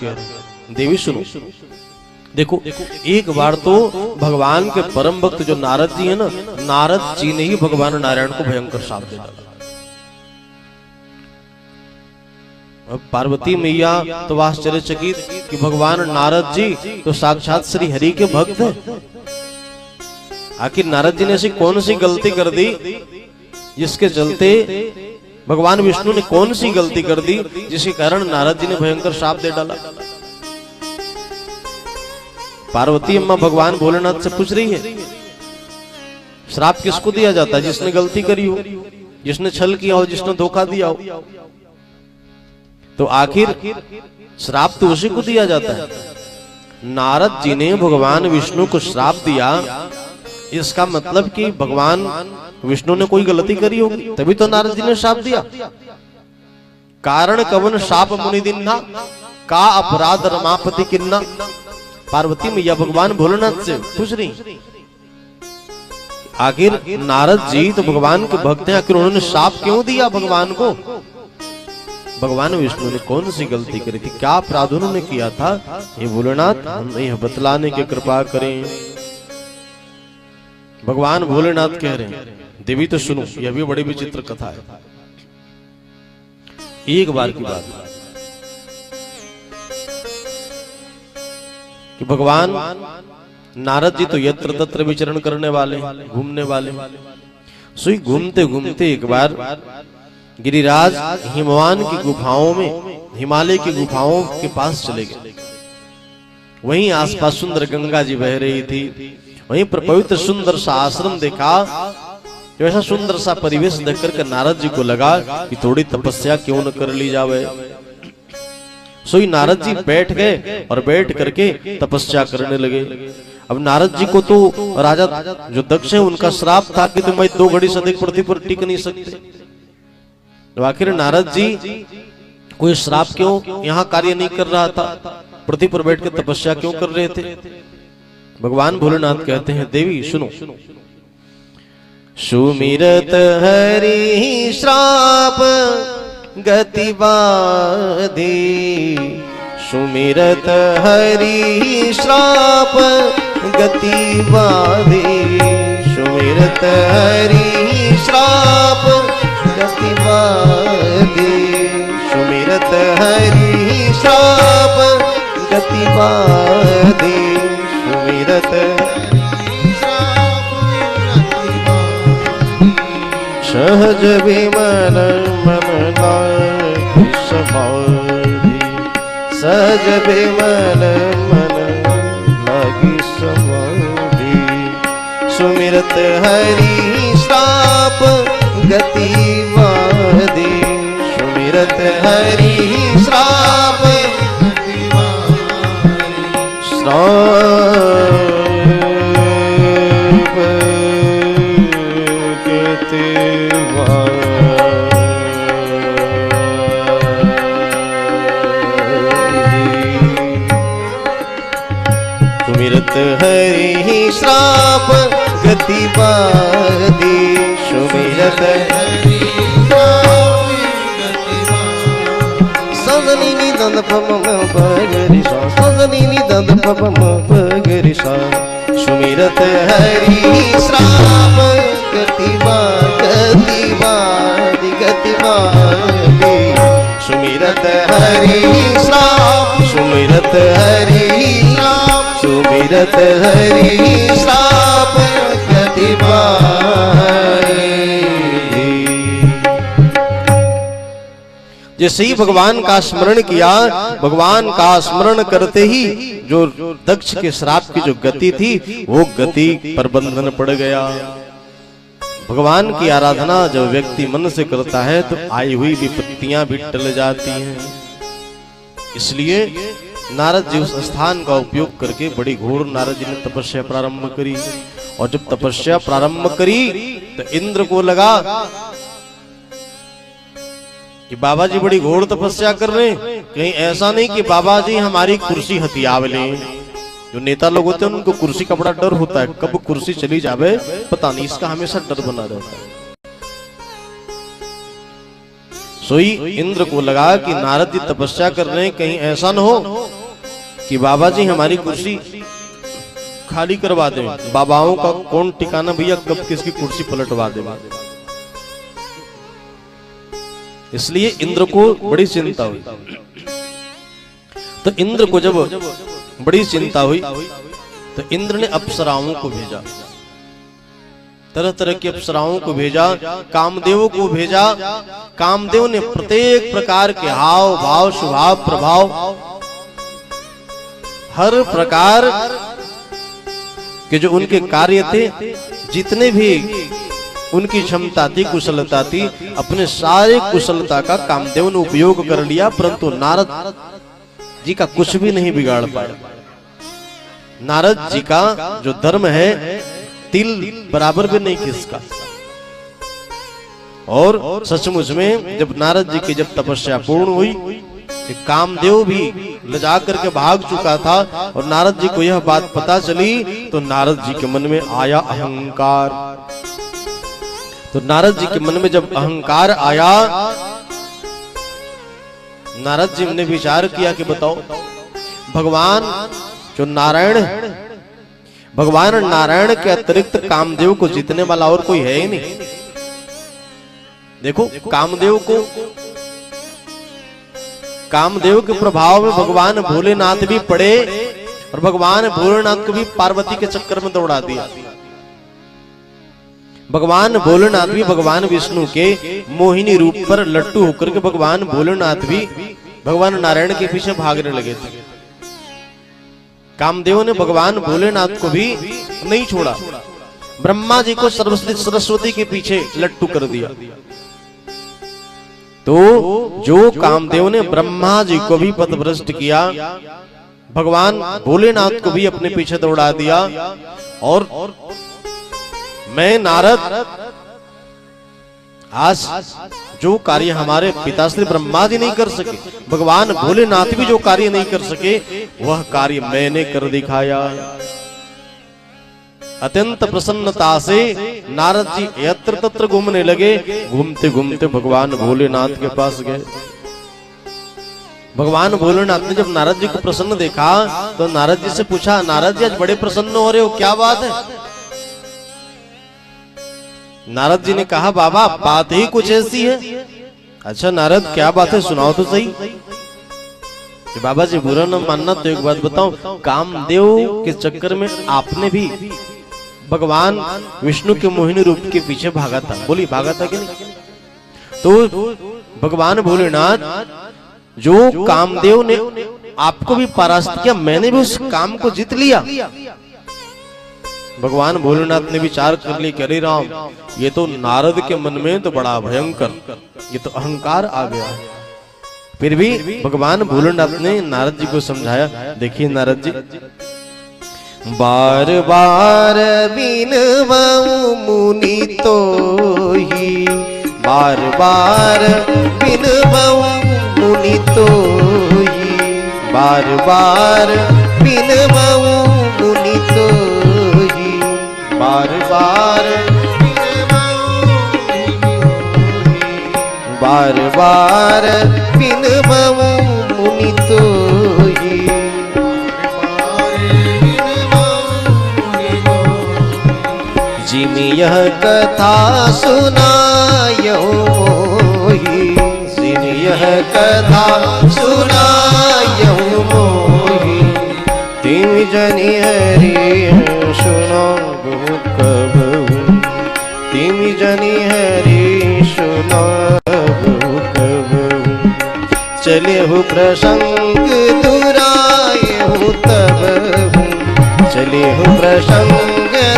कह रहे हैं। देवी सुनो, देखो एक बार तो भगवान के परम भक्त जो नारद जी है ना, नारद जी ने ही भगवान नारायण को भयंकर शाप दे डाला। अब पार्वती मैया तो आश्चर्यचकित कि भगवान नारद जी तो साक्षात श्री हरि के भक्त हैं। आखिर नारद जी ने ऐसी कौन सी गलती कर दी जिसके चलते भगवान विष्णु ने कौन सी गलती कर दी जिसके कारण नारद जी ने भयंकर श्राप दे डाला। पार्वती अम्मा भगवान भोलेनाथ से पूछ रही है, श्राप किसको दिया जाता है? जिसने गलती करी हो, जिसने छल किया हो, जिसने धोखा दिया हो। तो आखिर श्राप तो उसी को दिया जाता है। नारद जी ने भगवान विष्णु को श्राप दिया, इसका मतलब कि भगवान विष्णु ने कोई गलती करी होगी, तभी तो नारद जी ने श्राप दिया। कारण कवन शाप मुनि दिन्ना, का अपराध रमापति किन्ना। पार्वती मैया भगवान भोलेनाथ से पूछ रही, आखिर नारद जी तो भगवान के भक्त हैं, आखिर उन्होंने श्राप क्यों दिया भगवान को? भगवान विष्णु ने कौन सी गलती करी थी, क्या अपराध उन्होंने किया था? ये भोलेनाथ हमें यह बतलाने की कृपा करें। भगवान भोलेनाथ कह रहे हैं, देवी तो सुनो, यह भी बड़ी विचित्र कथा है। एक बार की बात है कि भगवान नारद जी तो यत्र तत्र विचरण करने वाले, घूमने वाले। सोई घूमते घूमते एक बार गिरिराज हिमवान की गुफाओं में, हिमालय की गुफाओं के पास चले गए। वहीं आसपास सुंदर गंगा जी बह रही थी, वहीं पर पवित्र सुंदर सा आश्रम देखा। जो ऐसा सुंदर सा परिवेश देखकर के नारद जी को लगा कि थोड़ी तपस्या क्यों न कर ली जावे। सोई नारद जी बैठ गए और बैठ करके तपस्या करने लगे। अब नारद जी को तो राजा जो दक्ष है उनका श्राप था कि तुम 2 घड़ी से अधिक पृथ्वी पर टिक नहीं सकते। तो आखिर नारद जी कोई श्राप क्यों यहाँ कार्य नहीं कर रहा था, पृथ्वी पर बैठ कर तपस्या क्यों कर रहे थे? भगवान भोलेनाथ कहते हैं, देवी सुनो, सुमिरत हरि श्राप गति बाधी, सुमिरत हरि श्राप गति बाधी, सुमिरत हरि श्राप गति बाधी, सुमिरत हरि श्राप गति बाधी, सुमिरत सहज विमल मन लागी समाधि, सहज विमल मन लागी समाधि, सुमिरत हरि श्राप गति बाधी, सुमिरत हरि श्राप श्राप सुमिरत हरि श्राप गति बाधी, सुमिरत हरि सजनी निदन पम पगरि सा, सजनी निदन पम पगरि सा, सुमिरत हरि श्राप गति बाधी, गति बाधी, सुमिरत हरि श्राप, सुमिरत हरि श्राप, सुमिरत हरि श्राप गति बाधी। जैसे ही भगवान का स्मरण किया, भगवान का स्मरण करते ही जो दक्ष के श्राप की जो गति थी वो गति पर बंधन पड़ गया। भगवान की आराधना जब व्यक्ति मन से करता है तो आई हुई विपत्तियां भी टल जाती हैं। इसलिए नारद जी उस स्थान का उपयोग करके बड़ी घोर नारद जी ने तपस्या प्रारंभ करी। और जब तपस्या प्रारंभ करी तो इंद्र को लगा कि बाबा जी बड़ी घोर तपस्या कर रहे हैं, कहीं ऐसा नहीं कि बाबा जी हमारी कुर्सी हथियाव लें। जो नेता लोग होते हैं उनको कुर्सी का बड़ा डर होता है, कब कुर्सी चली जावे पता नहीं, इसका हमेशा डर बना रहता है। सोई इंद्र को लगा कि नारद जी तपस्या कर रहे हैं, कहीं ऐसा न हो कि बाबा जी हमारी कुर्सी खाली करवा दे। बाबाओं का कौन ठिकाना भैया, कब किसकी कुर्सी पलटवा दे। इसलिए इंद्र को बड़ी चिंता हुई। तो इंद्र को जब बड़ी चिंता हुई तो इंद्र ने अप्सराओं को भेजा, तरह तरह की अप्सराओं को भेजा, कामदेव को भेजा। कामदेव ने प्रत्येक प्रकार के हाव भाव स्वभाव प्रभाव हर प्रकार के जो उनके कार्य थे, जितने भी उनकी क्षमता थी, कुशलता थी, अपने सारे कुशलता का कामदेव ने उपयोग कर लिया, परंतु नारद जी का कुछ भी नहीं बिगाड़ पाया। नारद जी का जो धर्म है तिल बराबर भी नहीं किसका। और सचमुच में जब नारद जी की जब तपस्या पूर्ण हुई, कामदेव भी लजा करके भाग चुका था और नारद जी को यह बात पता चली तो नारद जी के मन में आया अहंकार। तो नारद जी के मन में जब अहंकार आया, नारद जी ने विचार किया कि बताओ भगवान जो नारायण, भगवान नारायण के अतिरिक्त कामदेव को जीतने वाला और कोई है ही नहीं। देखो कामदेव के प्रभाव में भगवान भोलेनाथ भी पड़े और भगवान भोलेनाथ को भी पार्वती के चक्कर में दौड़ा दिया। भगवान भोलेनाथ भी भगवान विष्णु के मोहिनी रूप पर लट्टू होकर के भगवान भोलेनाथ भी भगवान नारायण के पीछे भागने लगे थे। कामदेव ने भगवान भोलेनाथ को भी नहीं छोड़ा, ब्रह्मा जी को सरस्वती के पीछे लट्टू कर दिया। तो जो कामदेव ने ब्रह्मा जी को भी पथभ्रष्ट किया, भगवान भोलेनाथ को भी अपने पीछे दौड़ा दिया। और मैं नारद आज जो कार्य हमारे पिताश्री ब्रह्मा जी नहीं कर सके, भगवान भोलेनाथ भी जो कार्य नहीं कर सके, वह कार्य मैंने कर दिखाया। अत्यंत प्रसन्नता से नारद जी यत्र तत्र घूमने लगे। घूमते घूमते भगवान भोलेनाथ के पास गए। भगवान भोलेनाथ ने जब नारद जी को प्रसन्न देखा तो नारद जी से पूछा, नारद जी आज बड़े प्रसन्न हो रहे हो, क्या बात है? नारद जी ने कहा, बाबा बात ही कुछ ऐसी है। अच्छा नारद क्या बात है, सुनाओ तो सही। बाबा जी बुरा न मानना, तो एक बात बताओ, कामदेव के चक्कर में आपने भी भगवान विष्णु के मोहिनी रूप के पीछे भागा था, बोली भागा था कि नहीं? तो भगवान भोलेनाथ जो कामदेव ने आपको भी परास्त किया, मैंने भी उस काम को जीत लिया। भगवान भोलेनाथ ने विचार कर लिया, अरे राम, ये तो नारद के मन में तो बड़ा भयंकर, ये तो अहंकार आ गया है। फिर भी भगवान भोलेनाथ ने नारद जी को समझाया। देखिए नारद जी, बार बार बिनवाऊं मुनि तो ही, बार बार बिनवाऊं मुनि तो ही, बार बार बिनवाऊं मुनि तो ही, बार बार बार बार बिनवाऊं मुनि तो ही। जिमी यह कथा सुनायो मोही, जिमी यह कथा सुनायो मोही, तिम जनि हरि सुनो बहुत कबहू, तिम जनि हरि सुनो बहुत कबहू, चले हो प्रसंग दुराए हो तब हूँ, चले हो प्रसंग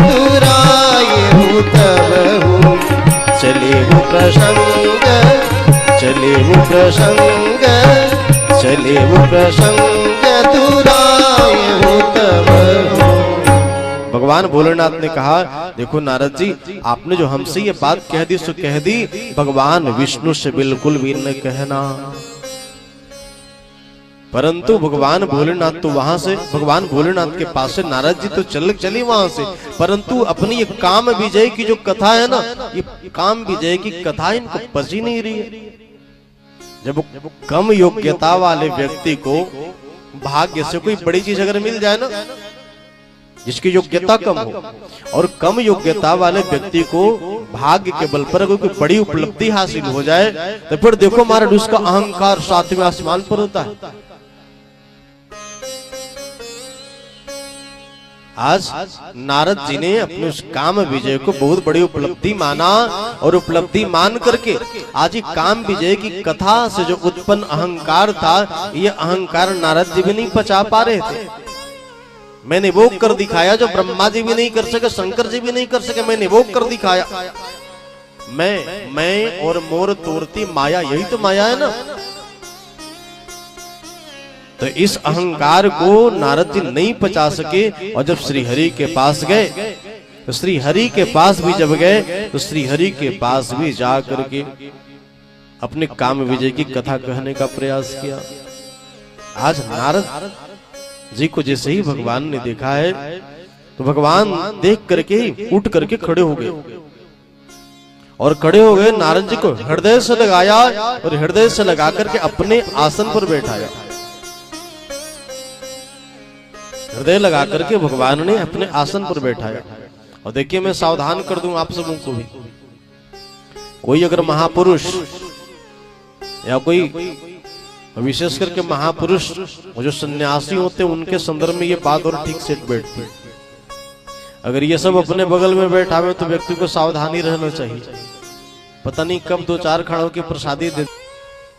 दुराए हो तब हूँ, चले हो प्रसंग, चले हो प्रसंग, चले हो प्रसंग दुराए हो तब हूँ। भगवान भोलेनाथ ने कहा, देखो नारद जी, आपने जो हमसे ये बात कह दी सो कह दी, भगवान विष्णु से बिल्कुल भी न कहना। परंतु भगवान भोलेनाथ तो वहां से, भगवान भोलेनाथ के पास से नारद जी तो चली वहां से, परंतु अपनी ये काम विजय की जो कथा है ना, ये काम विजय की कथा इनको पची नहीं रही है। जब कम योग्यता वाले व्यक्ति को भाग्य से कोई बड़ी चीज अगर मिल जाए ना, जिसकी योग्यता कम हो, और कम योग्यता वाले व्यक्ति को भाग्य के बल पर कोई बड़ी उपलब्धि हासिल हो जाए, तो फिर देखो महाराज उसका अहंकार सातवें आसमान पर होता है। आज नारद जी ने अपने उस काम विजय को बहुत बड़ी उपलब्धि माना, और उपलब्धि मान करके आज ही काम विजय की कथा से जो उत्पन्न अहंकार था, ये अहंकार नारद जी भी नहीं पचा पा रहे थे। मैंने वो कर दिखाया जो ब्रह्मा जी भी नहीं कर सके, शंकर जी भी नहीं कर सके, मैंने वो कर दिखाया। मैं और मोर तोरती माया, यही तो माया है ना। तो इस अहंकार को नारद जी नहीं पचा सके, और जब श्री हरि के पास गए, तो श्री हरि के पास भी जब गए, तो श्री हरि के पास भी जा करके अपने काम विजय की कथा कहने का प्रयास किया। आज नारद जी को जैसे ही भगवान ने देखा है, तो भगवान देख करके ही उठ करके खड़े हो गए, और खड़े हो गए नारद जी को हृदय से लगाया, और हृदय से लगा करके अपने आसन पर बैठाया। हृदय लगा करके भगवान ने अपने आसन पर बैठाया। और देखिए, मैं सावधान कर दूं आप सबों को भी, कोई अगर महापुरुष या कोई विशेष करके महापुरुष जो सन्यासी होते हैं, उनके संदर्भ में ये बात और ठीक से बैठती है। अगर ये सब अपने बगल में बैठा हुए तो व्यक्ति को सावधानी रहना चाहिए, पता नहीं कब दो चार खाड़ों की प्रसादी दे।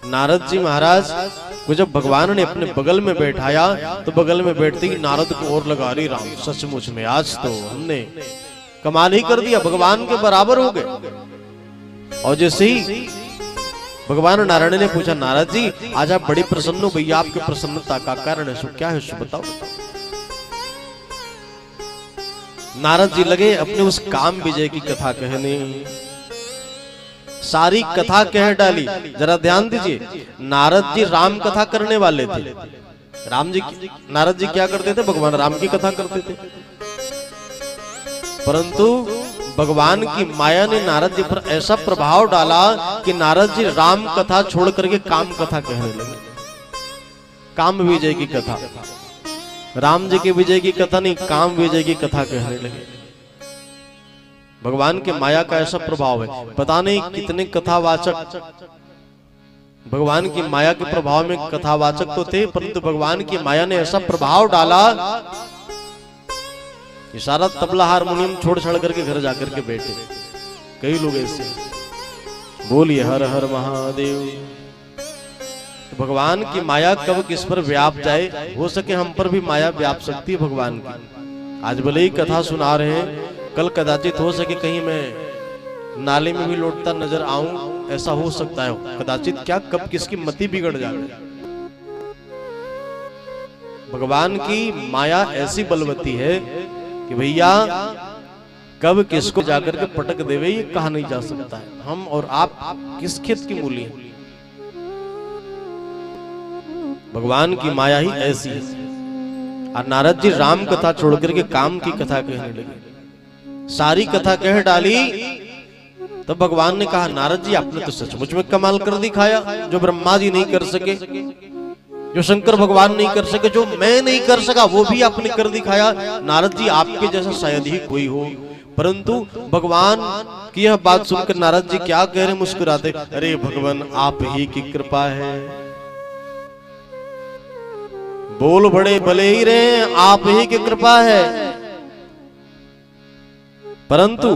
नारद जी महाराज को जब भगवान ने अपने बगल में बैठाया, तो बगल में बैठते ही नारद को और लगा रही, राम सचमुच में आज तो हमने कमाल ही कर दिया, भगवान के बराबर हो गए। और जैसे ही भगवान नारायण ने पूछा, नारद जी आज आप बड़ी प्रसन्न हो, भैया आपकी प्रसन्नता का कारण है, सो क्या है सो बताओ। नारद जी लगे अपने उस काम विजय की कथा कहने, सारी कथा कह डाली। जरा ध्यान दीजिए, नारद जी राम कथा करने वाले थे। नारद जी क्या करते थे? भगवान राम की कथा करते थे। परंतु भगवान की माया ने नारद जी पर ऐसा प्रभाव डाला कि नारद जी राम कथा छोड़ करके काम कथा कहने लगे। काम विजय की कथा, राम जी के विजय की कथा नहीं, काम विजय की कथा कहने लगे। भगवान के माया का ऐसा प्रभाव है, पता नहीं कितने कथावाचक भगवान की माया के प्रभाव में कथावाचक तो थे, परंतु भगवान की माया ने ऐसा प्रभाव डाला कि सारा तबला हारमोनियम छोड़ छाड़ करके घर जाकर के बैठे। कई लोग ऐसे, बोलिए हर हर महादेव। तो भगवान की माया कब किस पर व्याप जाए, हो सके हम पर भी माया व्याप सकती है भगवान की। आज भले ही कथा सुना रहे हैं, कल कदाचित हो सके कहीं मैं नाले में भी लौटता नजर आऊं, ऐसा हो सकता है। कदाचित क्या कब किसकी मति बिगड़ जाए। भगवान की माया ऐसी बलवती है कि भैया कब किसको जाकर के पटक देवे ये कहा नहीं जा सकता है। हम और आप किस खेत की मूली हैं। भगवान की माया ही ऐसी है। और नारद जी राम कथा छोड़ करके काम की कथा कहने लगे, सारी कथा कह डाली। तब भगवान ने कहा, नारद जी आपने तो सचमुच में कमाल कर दिखाया, जो ब्रह्मा जी नहीं कर सके, जो शंकर भगवान नहीं कर सके, जो मैं नहीं कर सका वो भी आपने कर दिखाया। नारद जी आपके जैसा शायद ही कोई हो। परंतु भगवान की यह बात सुनकर नारद जी क्या कह रहे, मुस्कुराते, अरे भगवान आप ही की कृपा है। बोल बड़े भले ही रहे, आप ही की कृपा है। परंतु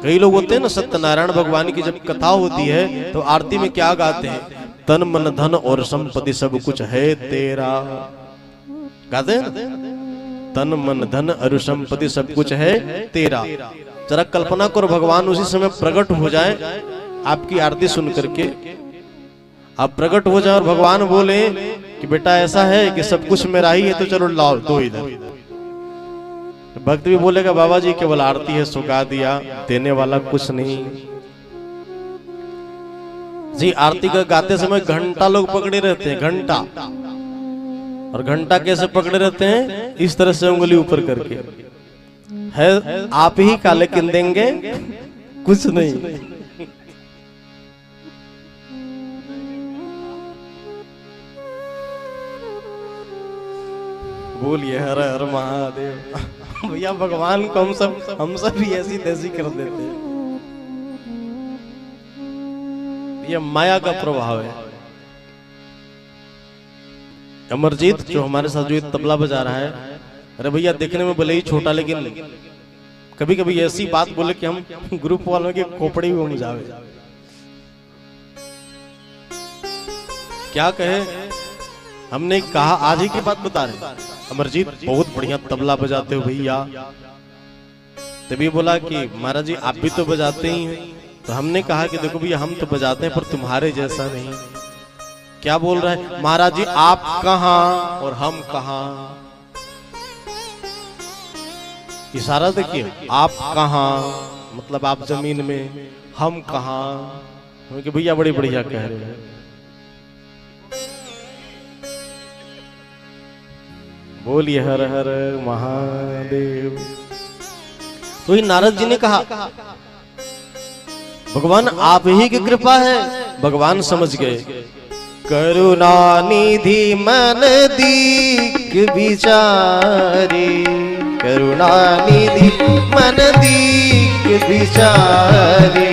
कई लोग होते हैं ना, सत्यनारायण भगवान की जब कथा होती है तो आरती में क्या गाते हैं, तन मन धन और संपत्ति सब कुछ है तेरा। गाते हैं ना, तन मन धन और संपत्ति सब कुछ है तेरा। जरा कल्पना करो भगवान उसी समय प्रकट हो जाए, आपकी आरती सुन करके आप प्रकट हो जाए और भगवान बोले कि बेटा ऐसा है कि सब कुछ मेरा ही है, तो चलो लाओ दो इधर। भक्त भी बोलेगा, बाबा जी केवल आरती है, सुगा दिया, देने वाला कुछ नहीं जी। आरती का गाते समय घंटा लोग पकड़े रहते हैं, घंटा। और घंटा कैसे पकड़े रहते हैं? इस तरह से उंगली ऊपर करके, है आप ही काले किन देंगे, कुछ नहीं। बोलिए हर हर महादेव। भैया भगवान को हम सब भी ऐसी तैसी कर देते हैं। ये माया का प्रभाव है। अमरजीत जो हमारे साथ जो तबला बजा रहा है, अरे भैया देखने में भले ही छोटा, लेकिन कभी कभी ऐसी बात बोले कि हम ग्रुप वालों के खोपड़ी में जावे। क्या कहे, हमने कहा आज ही की बात बता रहे, अमरजीत बहुत बढ़िया तबला बजाते हो भैया। तभी बोला कि महाराज जी आप भी तो बजाते ही हैं। तो हमने कहा कि देखो भैया हम तो बजाते हैं पर तुम्हारे जैसा नहीं। क्या बोल रहा है महाराज जी, आप कहां और हम कहां। इशारा देखिए, आप कहां मतलब आप जमीन में, हम कहां। कि भैया बड़ी बढ़िया कह रहे हैं। बोलिए हर हर महादेव। तो ही नारद जी ने कहा भगवान आप ही की कृपा है। भगवान समझ गए, करुणा निधि मन दीक विचारी, करुणा निधि मन दीक विचारी,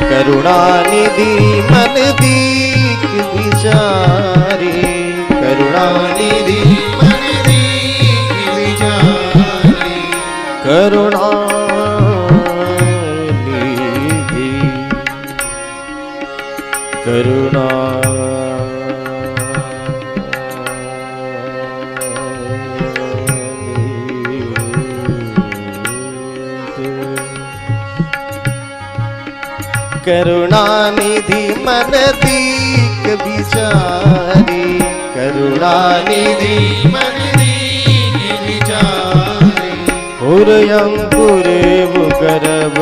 करुणा निधि मन दीक विचारी, करुणा निधि मन दीक विचारी, करुणा निधि करुणा करुणा निधि मन दीक विचारी, करुणा निधि मन दीक विचारी, और अंकुरेव गर्भ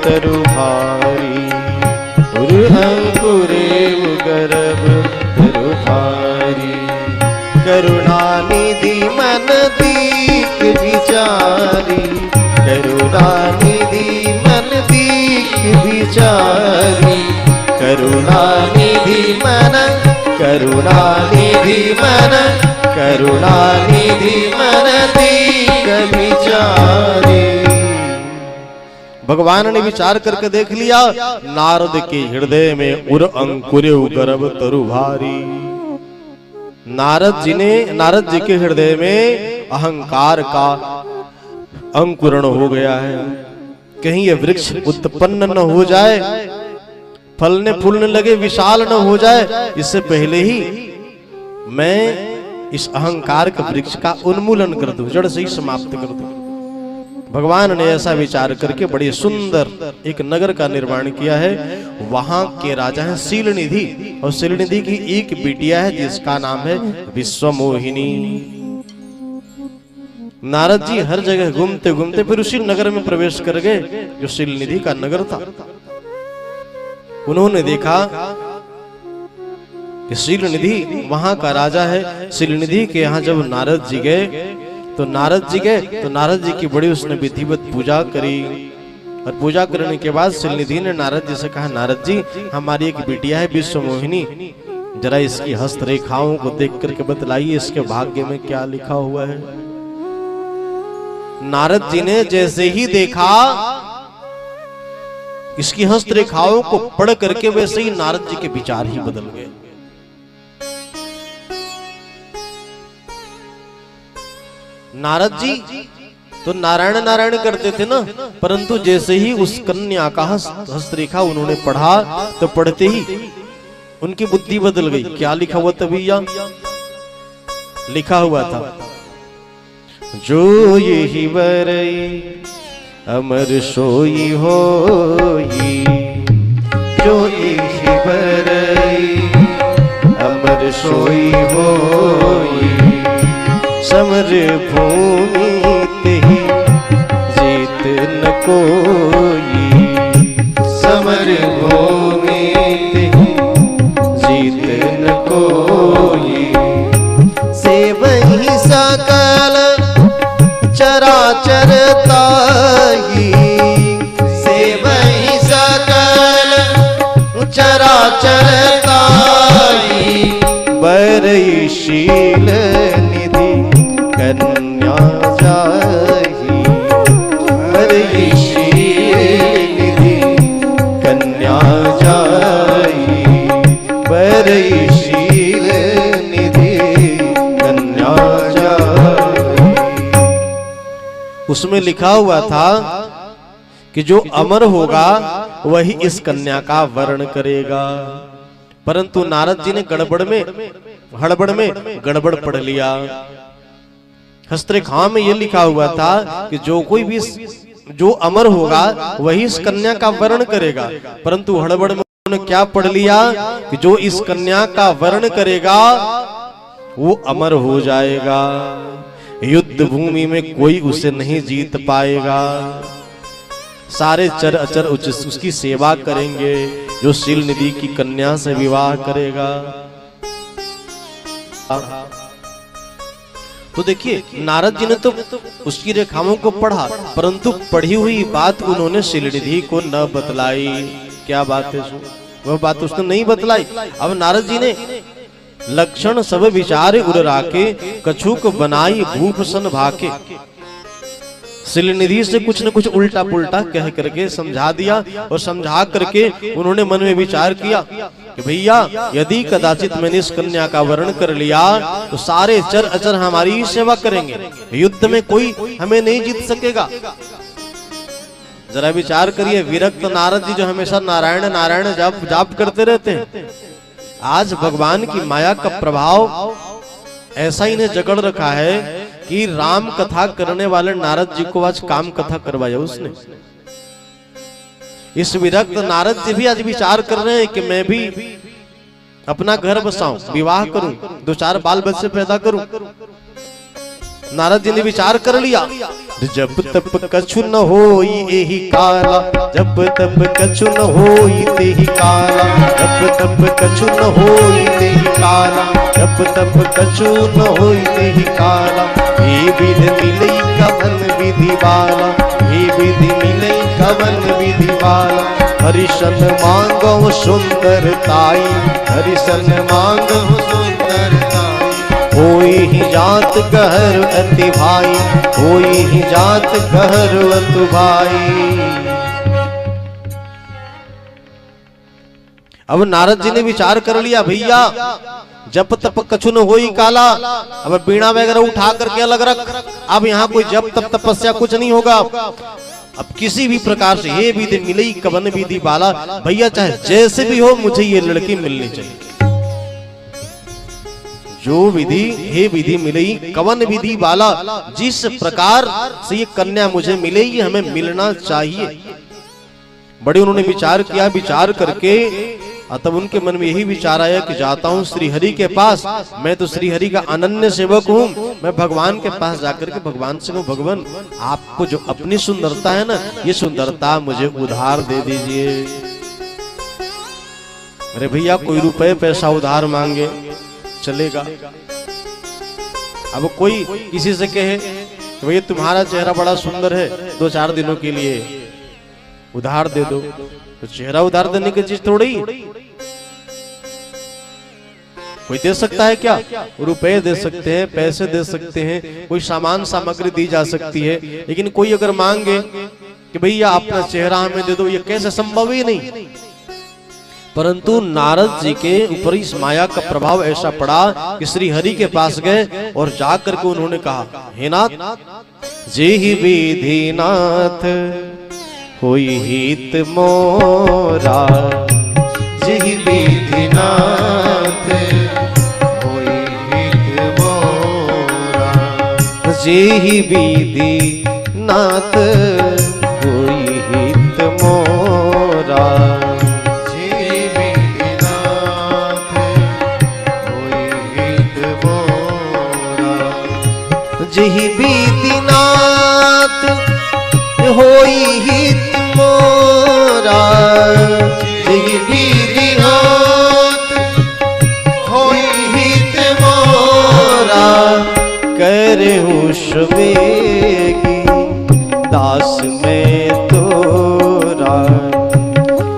तरु भारी, और अंकुरेव गर्भ तरु भारी, करुणा निधि मन दीक विचारी, करुणा निधि मन दीक विचारी, करुणा निधि मन, करुणा निधि मन, करुणा निधि मन दीक विचारी। भगवान ने विचार करके देख लिया, नारद के हृदय में उर अंकुरेव गर्भ तरु भारी। नारद जी के हृदय में अहंकार का अंकुरण हो गया है। कहीं ये वृक्ष उत्पन्न न हो जाए, फलने फूलने लगे, विशाल न हो जाए, इससे पहले ही मैं इस अहंकार के वृक्ष का उन्मूलन कर दूं, जड़ से ही समाप्त कर दूं। भगवान ने ऐसा विचार करके बड़ी सुंदर एक नगर का निर्माण किया है। वहां के राजा हैं शीलनिधि, और शीलनिधि की एक बिटिया है जिसका नाम है विश्वमोहिनी। नारद जी हर जगह घूमते घूमते फिर उसी नगर में प्रवेश कर गए जो शीलनिधि का नगर था। उन्होंने देखा कि शीलनिधि वहां का राजा है। शीलनिधि के यहाँ जब नारद जी गए तो नारद जी की बड़ी उसने विधिवत पूजा करी, और पूजा करने के बाद शीलनिधि ने नारद जी से कहा, नारद जी हमारी एक बिटिया है विश्वमोहिनी, जरा इसकी हस्तरेखाओं को देख करके बतलाइए इसके भाग्य में क्या लिखा हुआ है। नारद जी ने जैसे ही देखा इसकी हस्तरेखाओं को पढ़ करके, वैसे ही नारद जी के विचार ही बदल गए। नारद जी तो नारायण नारायण करते थे ना, परंतु जैसे ही उस कन्या का हस्तरेखा उन्होंने पढ़ा तो पढ़ते ही उनकी बुद्धि बदल गई। क्या लिखा हुआ था भैया? लिखा हुआ था, जो यही वरई अमर सोई होई, जो यही वरई अमर सोई होई, समर भूमि तेहि जीत न कोई, समर भूमि तेहि जीत न कोई, सेवहि सकल चराचर ताहि, सेवहि सकल चराचर ताहि, बरई शील निधि कन्या उसमें लिखा हुआ था कि जो अमर होगा वही इस कन्या का वर्ण करेगा। परंतु नारद जी ने हड़बड़ में गड़बड़ पढ़ लिया। हस्तरेखा में यह लिखा हुआ था कि जो अमर होगा वही इस कन्या का वर्ण करेगा, परंतु हड़बड़ में उन्होंने क्या पढ़ लिया कि जो इस कन्या का वर्ण करेगा वो अमर हो जाएगा, युद्ध भूमि में कोई उसे नहीं जीत पाएगा, सारे चर अचर उसकी सेवा करेंगे, जो शील निधि की कन्या से विवाह करेगा। तो देखिए नारद जी ने तो उसकी रेखाओं को पढ़ा, परंतु पढ़ी हुई बात उन्होंने शीलनिधि को न बतलाई। क्या बात है, वह बात उसने नहीं बतलाई। अब नारद जी ने लक्षण सब विचार उड़ राके, कछुक बनाई भूप सन भाके, शीलनिधि से कुछ न कुछ उल्टा पुल्टा कह करके समझा दिया, और समझा करके उन्होंने मन में विचार किया कि भैया यदि कदाचित मैंने इस कन्या का वर्ण कर लिया तो सारे चर अचर हमारी ही सेवा करेंगे, युद्ध में कोई हमें नहीं जीत सकेगा। जरा विचार करिए, विरक्त नारद जी जो हमेशा नारायण नारायण जाप करते रहते हैं, आज भगवान की माया का प्रभाव ऐसा ही ने जकड़ रखा है कि राम कथा करने वाले नारद जी को आज काम कथा करवाया उसने। इस विरक्त नारद जी भी आज विचार कर रहे हैं कि मैं भी अपना घर बसाऊं, विवाह करूं, 2-4 बाल बच्चे पैदा करूं। नारद जी ने विचार कर लिया, जब तब कछु न होई एही काला, जब तब कछु न होई तेही काला, जब तब कछु न होई तेही काला, जब तब कछु न होई तेही काला, हे विध मिलई कवन विधि बाला, हे विधि मिलई कवन विधि बाला, हरिशन मांगो सुंदरताई, हरिशन मांगो सुंदरताई, होई ही जात कहर अति भाई, होई ही जात कहर अति भाई। अब नारद जी ने विचार कर लिया, भैया जप तप कछु न होई काला, अब बीणा वगैरह उठा करके अलग रख, अब यहाँ कोई जप तप तपस्या कुछ नहीं होगा। अब किसी भी प्रकार से ये विधि मिली कवन विधि बाला, भैया चाहे जैसे भी हो मुझे ये लड़की मिलनी चाहिए। जो विधि हे विधि मिली कवन विधि बाला, जिस प्रकार से ये कन्या मुझे मिले ये हमें मिलना चाहिए। बड़े उन्होंने विचार किया, विचार करके तब उनके मन में यही विचार आया कि जाता हूँ श्री हरि के पास, मैं तो श्री हरि का अनन्य सेवक हूँ, मैं भगवान के पास जाकर के भगवान से कहूँ, भगवान आपको जो अपनी सुंदरता है ना, ये सुंदरता मुझे उधार दे दीजिए। अरे भैया कोई रुपए पैसा उधार मांगे चलेगा। अब कोई किसी से कहे भैया तुम्हारा चेहरा बड़ा सुंदर है, 2-4 दिनों के लिए उधार दे दो, तो चेहरा उधार देने की चीज थोड़ी कोई दे सकता है क्या? रुपए दे सकते हैं, पैसे दे सकते हैं, कोई सामान सामग्री दी जा सकती है, लेकिन कोई अगर मांगे कि भैया अपना चेहरा हमें दे दो, ये कैसे संभव ही नहीं। परंतु नारद जी के ऊपर इस माया का प्रभाव ऐसा पड़ा कि श्री हरि के पास गए और जाकर के उन्होंने कहा, हे नाथ, जेहि विधि नाथ होई हित मोरा, जेहि विधि नाथ होई हित मोरा, जेहि विधि नाथ होई हित मोरा, जेहि विधि नाथ होई हित मोरा, जेहि विधि नाथ होई हित मोरा, जेहि विधि नाथ होई हित मोरा, करहु स्वेगी दास में तोरा,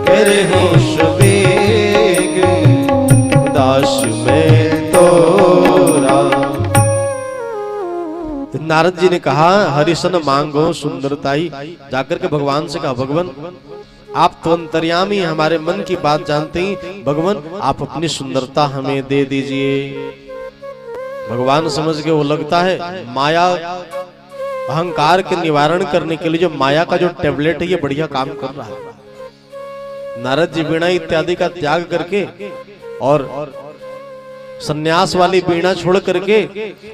करहु स्वेगी दास में तोरा। नारद जी ने कहा, हरिशन मांगो सुंदरताई, जाकर के भगवान से कहा, भगवान आप तो अंतर्यामी हमारे मन की बात जानते ही, भगवान आप अपनी सुंदरता हमें दे दीजिए। भगवान समझ के वो लगता है माया अहंकार के निवारण करने के लिए जो माया का जो टेबलेट है ये बढ़िया काम कर रहा है। नारद जी वीणा इत्यादि का त्याग करके और सन्यास वाली वीणा छोड़ करके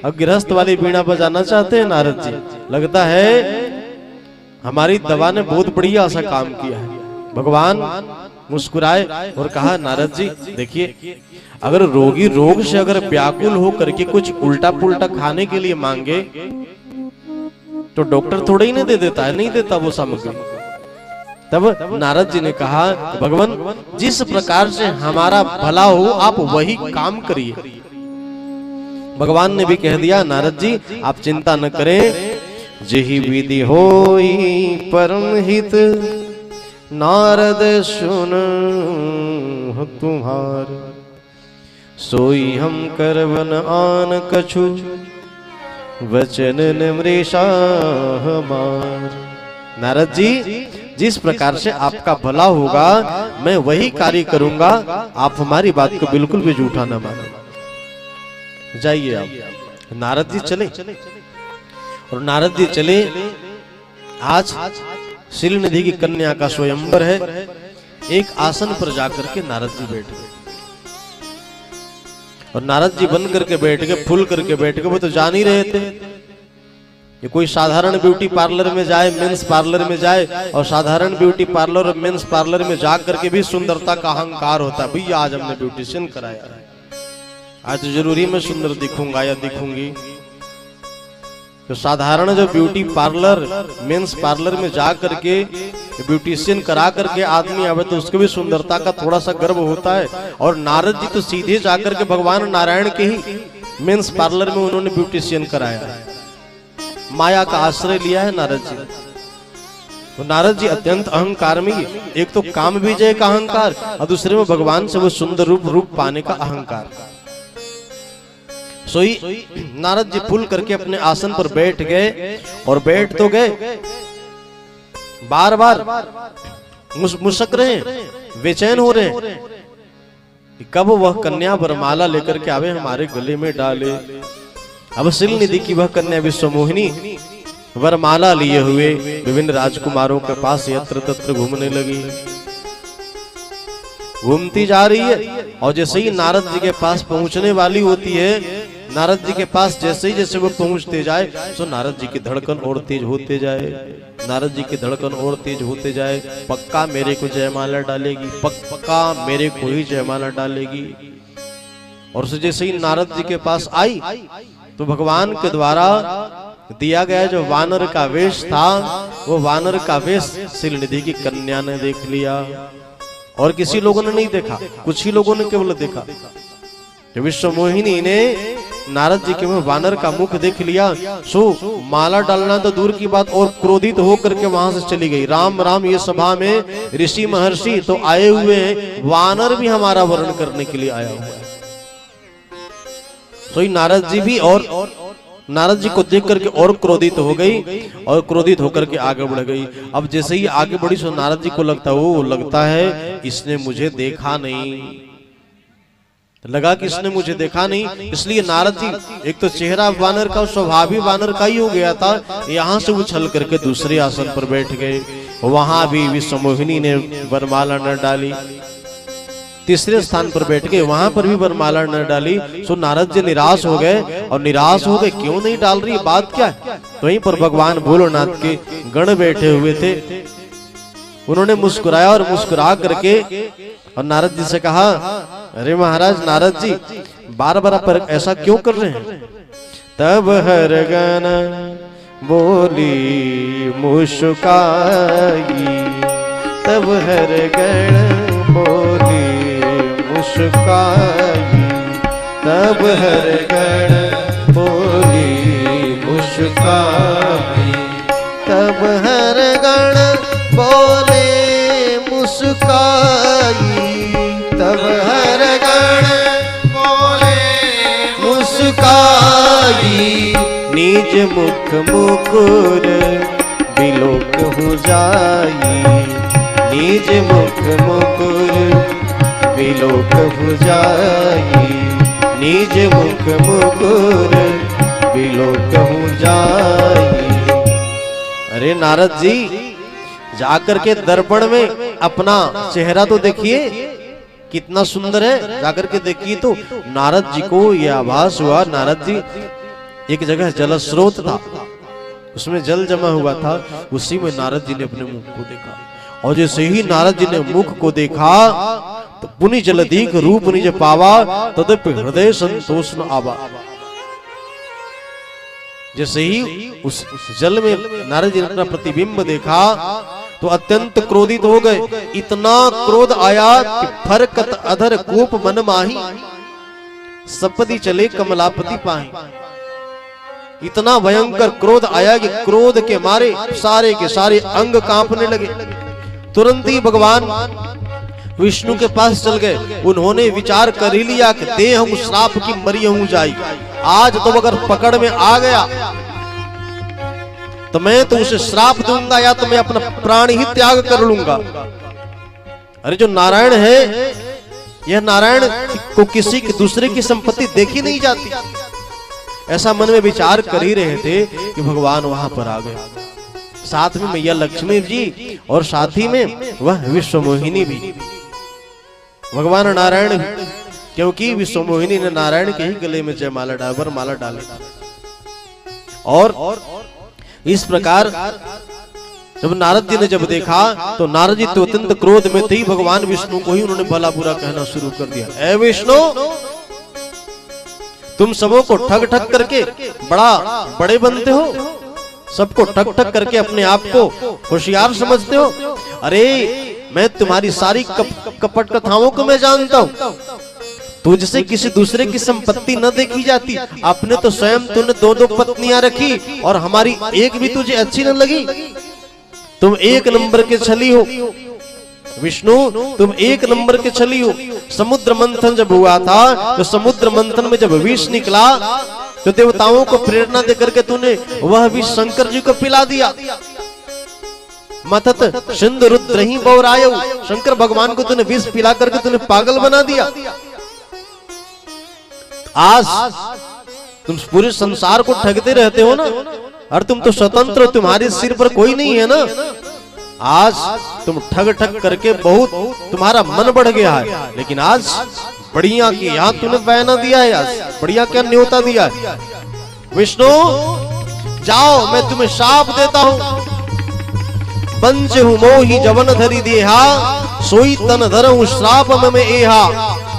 अब गृहस्थ वाली वीणा बजाना चाहते हैं नारद जी। लगता है हमारी दवा ने बहुत बढ़िया ऐसा काम किया है। भगवान मुस्कुराए और कहा, नारद जी देखिए, अगर रोगी रोग से अगर व्याकुल हो करके कुछ उल्टा पुल्टा खाने के लिए मांगे तो डॉक्टर थोड़ा ही नहीं दे देता है, नहीं देता वो सामग्री। तब नारद जी ने कहा, भगवान जिस प्रकार से हमारा भला हो आप वही काम करिए। भगवान ने भी कह दिया, नारद जी आप चिंता न करें, जेहि विधि होई परम हित, नारद सुन तुम्हार, सोई हम करवन आन कछु, वचन निमृषा हमार। नारद जी जिस प्रकार से आपका भला होगा मैं वही कार्य करूंगा, आप हमारी बात को बिल्कुल भी झूठा न मानो। जाइए आप। नारद जी चले और नारद जी चले। आज शिलनिधि की कन्या का स्वयंवर है। एक आसन पर जाकर के नारद जी बैठ गए और नारद जी बन करके बैठ गए, फूल करके बैठ गए। वो तो जान ही रहे थे ये कोई साधारण ब्यूटी पार्लर में जाए, मेंस पार्लर में जाए और साधारण ब्यूटी पार्लर और मेंस पार्लर में जा करके भी सुंदरता का अहंकार होता है। भैया आज हमने ब्यूटिशियन कराया, आज तो जरूरी मैं सुंदर दिखूंगा या दिखूंगी। तो साधारण जो ब्यूटी पार्लर मेंस पार्लर में जा करके ब्यूटिशियन करा करके आदमी आवे तो उसको भी सुंदरता का थोड़ा सा गर्व होता है। और नारद जी तो सीधे जाकर के भगवान नारायण के ही मेंस पार्लर में उन्होंने ब्यूटिशियन कराया। माया का आश्रय लिया है नारद जी। तो नारद जी अत्यंत अहंकार में, एक तो काम विजय का अहंकार और दूसरे में भगवान से वो सुंदर रूप पाने का अहंकार। सोई नारद जी फूल करके अपने आसन पर बैठ गए और बैठ तो गए, बार बार मुसक रहे हैं, बेचैन हो रहे हैं कब वह कन्या वरमाला लेकर के आवे हमारे गले में डाले। अब शिलनिधि की वह कन्या विश्वमोहिनी वरमाला लिए हुए विभिन्न राजकुमारों के पास यत्र तत्र घूमने लगी, घूमती जा रही है। और जैसे ही नारद जी के पास पहुंचने वाली होती है, नारद जी के पास जैसे ही जैसे वो पहुंचते जाए तो नारद जी की धड़कन और तेज होते जाए, नारद जी की धड़कन और तेज होते जाए। पक्का मेरे को जयमाला डालेगी, पक्का मेरे को ही जयमाला डालेगी। और जैसे ही नारद जी के पास आई तो भगवान के द्वारा दिया गया जो वानर का वेश था, वो वानर का वेश शिलनिधि की कन्या ने देख लिया। और किसी लोगों ने नहीं देखा, कुछ ही लोगों ने केवल देखा। जो विश्वमोहिनी ने नारद जी के में वानर का मुख देख लिया, सो माला डालना तो दूर की बात और क्रोधित होकर के वहां से चली गई। राम राम, ये सभा में ऋषि महर्षि तो आए हुए हैं, वानर भी हमारा वर्ण करने के लिए आया हुआ है। तो नारद जी भी और नारद जी को देख करके और क्रोधित हो गई और क्रोधित होकर के आगे बढ़ गई। अब जैसे ही आगे बढ़ी सो नारद जी को लगता है इसने मुझे देखा नहीं, लगा कि इसने मुझे देखा नहीं। इसलिए नारद जी एक तो चेहरा वानर का, स्वभाव भी वानर का ही हो गया था, यहाँ से उछल करके दूसरे आसन पर बैठ गए। वहां भी विश्वमोहिनी ने वरमाला न डाली। तीसरे स्थान पर बैठ गए, वहां पर भी वरमाला न डाली। सो नारद जी निराश हो गए। और निराश हो गए, क्यों नहीं डाल रही, बात क्या है? तो वहीं पर भगवान भोलेनाथ के गण बैठे हुए थे। उन्होंने मुस्कुराया और मुस्कुरा करके और नारद जी से कहा, अरे महाराज नारद जी बार बार पर ऐसा क्यों कर रहे हैं? तब हर गण बोली मुस्काई, तब हर गण बोली मुस्काई, तब हर गण बोली मुस्काई, तब हर गण बोले मुस्काई, तब हर गण बोले मुस्काई। निज मुख मुकुर बिलोक हो जाई, निज मुख मुकुर बिलोक हो जाई, निज मुख मुकुर बिलोक हो जाई। अरे नारद जी, जाकर के दर्पण में अपना चेहरा तो देखिए, कितना सुंदर है, जाकर के देखिए। तो नारद जी को यह आभास हुआ, नारद जी एक जगह जल स्रोत था, उसमें जल जमा हुआ था, उसी में नारद जी ने अपने मुख को देखा। और जैसे ही नारद जी ने मुख को देखा तो पुनि जलदीक रूप निज पावा, तदपि हृदय संतोष न आवा। जैसे ही उस जल में नारद जी ने अपना प्रतिबिंब देखा तो अत्यंत क्रोधित हो गए। इतना क्रोध आया कि फरकत अधर कोप मन माही, सपदी चले कमलापति पाही। इतना भयंकर क्रोध आया कि क्रोध के मारे सारे के सारे अंग कांपने लगे। तुरंत ही भगवान विष्णु के पास चल गए। उन्होंने विचार कर ही लिया कि दे हम श्राप की मरी हूं जाई, आज तो अगर पकड़ में आ गया तो मैं तो उसे श्राप दूंगा, या तो मैं अपना प्राण ही त्याग कर लूंगा। अरे जो नारायण है, यह नारायण को किसी की दूसरे की संपत्ति देखी नहीं जाती। ऐसा मन में विचार कर ही रहे थे कि भगवान वहां पर आ गए। साथ में मैया लक्ष्मी जी और साथ ही में वह विश्व मोहिनी भी, भगवान नारायण, क्योंकि विश्व मोहिनी ने नारायण के ही गले में जयमाला डाल माला डाली। और इस प्रकार जब नारद जी ने जब देखा तो नारद जी तो अत्यंत क्रोध में थे, भगवान विष्णु को ही उन्होंने भला बुरा कहना शुरू कर दिया। ऐ विष्णु, तुम सबों को ठग ठग करके बड़े बनते हो, सबको ठग ठग करके अपने आप को होशियार समझते हो। अरे मैं तुम्हारी सारी कपट कथाओं को मैं जानता हूँ। तुझसे किसी दूसरे की संपत्ति न देखी जाती। आपने तो स्वयं तूने दो दो पत्नियां रखी और हमारी एक भी तुझे अच्छी न लगी। तुम एक नंबर के छली हो विष्णु, तुम एक नंबर के छली हो। समुद्र मंथन जब हुआ था तो समुद्र मंथन में जब विष निकला तो देवताओं को प्रेरणा देकर के तूने वह विष शंकर जी को पिला दिया। मतत सिंधु रुद्र ही बौरायो, शंकर भगवान को तूने विष पिला करके तूने पागल बना दिया। आज तुम पूरे संसार को ठगते रहते हो ना, और तुम तो स्वतंत्र, तुम्हारे सिर पर कोई नहीं है ना। आज तुम ठग ठग करके बहुत तुम्हारा मन बढ़ गया है, लेकिन आज बढ़िया की यहाँ तूने बयाना दिया है, आज बढ़िया क्या न्योता दिया है। विष्णु जाओ, मैं तुम्हें शाप देता हूँ। पंच हूँ मोही जवन धरी देहा, सोई तन धरऊं श्राप में एहा।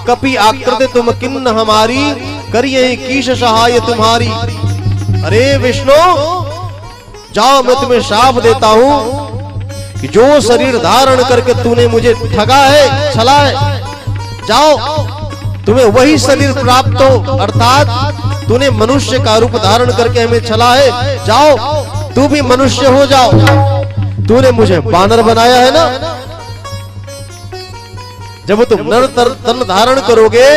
कपि आकृति तुम किन्न हमारी, करिए कीश सहाय तुम्हारी। अरे विष्णु जाओ, मैं तुम्हें शाप देता हूँ कि जो शरीर धारण करके तूने मुझे ठगा है, छला है, जाओ तुम्हें वही शरीर प्राप्त हो। अर्थात तूने मनुष्य का रूप धारण करके हमें छला है, जाओ तू भी मनुष्य हो जाओ। तूने मुझे बानर बनाया है ना, जब तुम नर तन धारण करोगे,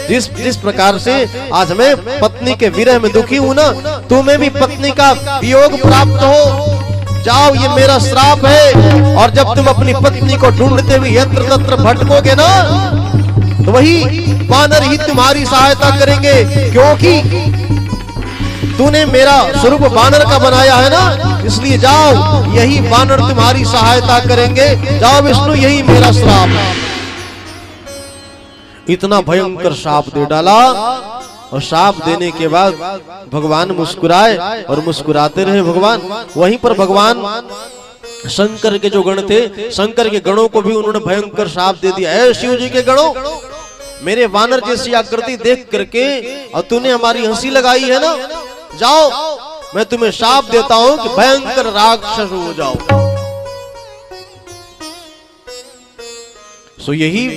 जिस प्रकार से आज मैं पत्नी के विरह में दुखी हूं ना, तुम्हें भी पत्नी का वियोग प्राप्त हो। जाओ, ये मेरा श्राप है। और जब तुम अपनी पत्नी को ढूंढते हुए यत्र तत्र भटकोगे ना, तो वही बानर ही तुम्हारी सहायता करेंगे, क्योंकि तूने मेरा स्वरूप बानर का बनाया है ना, इसलिए जाओ, यही बानर तुम्हारी सहायता करेंगे। जाओ विष्णु, यही मेरा श्राप है। इतना भयंकर शाप दे डाला, और शाप देने के बाद भगवान मुस्कुराए और मुस्कुराते रहे भगवान। वहीं पर भगवान शंकर के जो गण थे, शंकर के गणों को भी उन्होंने भयंकर शाप दे दिया। ऐ शिव जी के गणों, मेरे वानर जैसी आकृति देख करके और तूने हमारी हंसी लगाई है ना, जाओ मैं तुम्हें शाप देता हूं कि भयंकर राक्षस हो जाओ। सो यही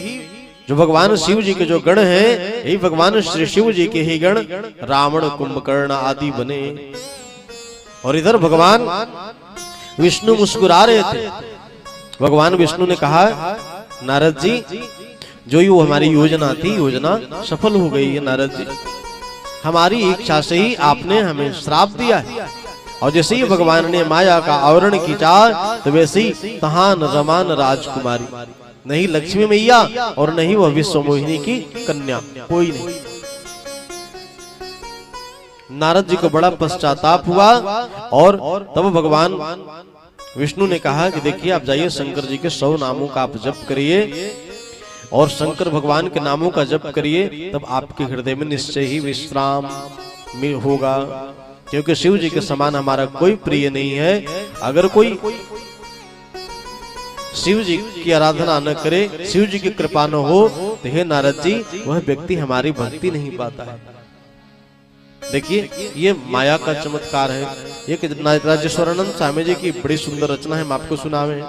जो भगवान शिव जी के जो गण हैं, यही भगवान श्री शिव जी के ही गण रावण कुंभकर्ण आदि बने। और इधर भगवान विष्णु मुस्कुरा रहे थे। भगवान विष्णु ने कहा, नारद जी, जो ये हमारी योजना थी, योजना सफल हो गई है। नारद जी, हमारी इच्छा से ही आपने हमें श्राप दिया है। और जैसे ही भगवान ने माया का आवरण खींचा, तो वैसे ही तहान रमान राजकुमारी, नहीं लक्ष्मी मैया और नहीं वह विश्व मोहिनी की कन्या, कोई नहीं। नारद जी को बड़ा पश्चाताप हुआ, और तब भगवान विष्णु ने कहा कि देखिए आप जाइए शंकर जी के 100 नामों का आप जप करिए और शंकर भगवान के नामों का जप करिए, तब आपके हृदय में निश्चय ही विश्राम होगा। क्योंकि शिव जी के समान हमारा कोई प्रिय नहीं है। अगर कोई शिव जी की आराधना न करे, शिव जी की कृपा न हो, तो हे नारद जी वह व्यक्ति हमारी भक्ति नहीं पाता है। देखिए ये माया का चमत्कार है। ये राजेश्वरानंद स्वामी जी की बड़ी सुंदर रचना है, हम आपको सुनावे।